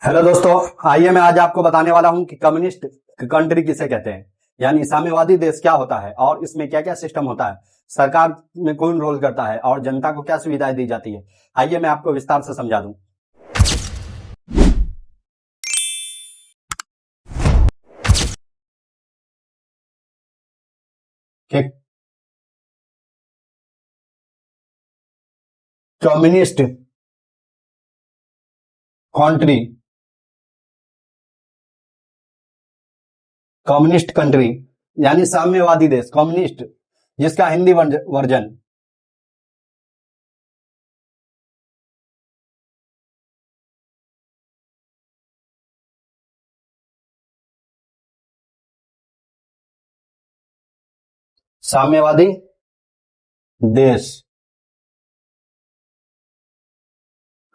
Hello दोस्तों, आइए मैं आज आपको बताने वाला हूं कि कम्युनिस्ट कंट्री किसे कहते हैं, यानी साम्यवादी देश क्या होता है और इसमें क्या क्या सिस्टम होता है, सरकार में कौन रोल करता है और जनता को क्या सुविधाएं दी जाती है। आइए मैं आपको विस्तार से समझा दूं कि कम्युनिस्ट कंट्री कम्युनिस्ट कंट्री यानी साम्यवादी देश, कम्युनिस्ट जिसका हिंदी वर्जन साम्यवादी देश,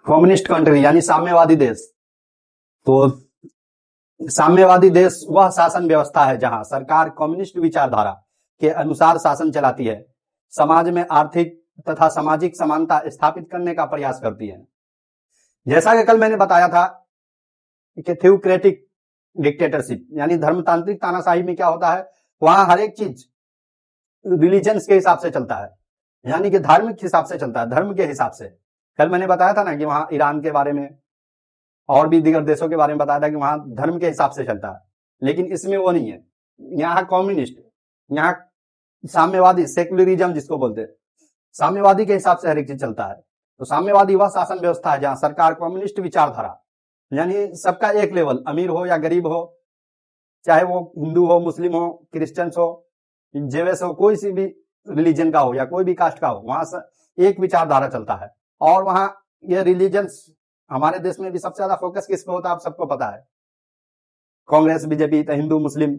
कम्युनिस्ट कंट्री यानी साम्यवादी देश। तो साम्यवादी देश वह शासन व्यवस्था है जहां सरकार कम्युनिस्ट विचारधारा के अनुसार शासन चलाती है, समाज में आर्थिक तथा सामाजिक समानता स्थापित करने का प्रयास करती है। जैसा कि कल मैंने बताया था कि थ्योक्रेटिक डिक्टेटरशिप यानी धर्मतांत्रिक तानाशाही में क्या होता है, वहां हर एक चीज रिलीजन्स के हिसाब से चलता है, यानी कि धार्मिक हिसाब से चलता है, धर्म के हिसाब से। कल मैंने बताया था ना कि वहां ईरान के बारे में और भी दीगर देशों के बारे में बताया था कि वहां धर्म के हिसाब से चलता है, लेकिन इसमें वो नहीं है। यहाँ कम्युनिस्ट, यहाँ साम्यवादी, सेकुलरिज्म जिसको बोलते हैं, साम्यवादी के हिसाब से हर एक चीज चलता है। तो साम्यवादी वह शासन व्यवस्था है जहां सरकार कम्युनिस्ट विचारधारा यानी सबका एक लेवल, अमीर हो या गरीब हो, चाहे वो हिंदू हो, मुस्लिम हो, क्रिश्चियंस हो, जेवेस हो, कोई सी भी रिलीजन का हो या कोई भी कास्ट का हो, वहां एक विचारधारा चलता है। और वहां ये रिलीजन्स, हमारे देश में भी सबसे ज्यादा फोकस किस पे होता है आप सबको पता है, कांग्रेस, बीजेपी, तो हिंदू, मुस्लिम।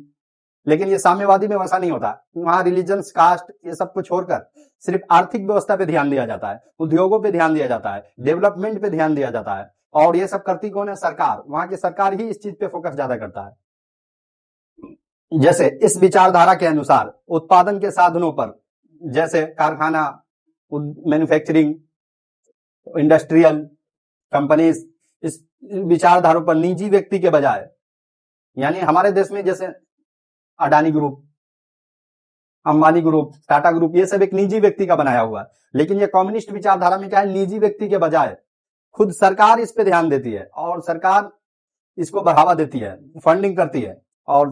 लेकिन ये साम्यवादी में वैसा नहीं होता, वहां रिलीजन्स, कास्ट ये सब को छोड़कर सिर्फ आर्थिक व्यवस्था पे ध्यान दिया जाता है, उद्योगों पे ध्यान दिया जाता है, डेवलपमेंट पे ध्यान दिया जाता है। और ये सब करती कौन है? सरकार। वहां की सरकार ही इस चीज पे फोकस ज्यादा करता है। जैसे इस विचारधारा के अनुसार उत्पादन के साधनों पर, जैसे कारखाना, मैन्युफैक्चरिंग, इंडस्ट्रियल कंपनीज, इस विचारधारों पर निजी व्यक्ति के बजाय, यानी हमारे देश में जैसे Adani group, Ambani group, Tata group, ये सब एक निजी व्यक्ति का बनाया हुआ है। लेकिन ये कम्युनिस्ट विचारधारा में क्या है, निजी व्यक्ति के बजाय खुद सरकार इस पे ध्यान देती है और सरकार इसको बढ़ावा देती है, फंडिंग करती है। और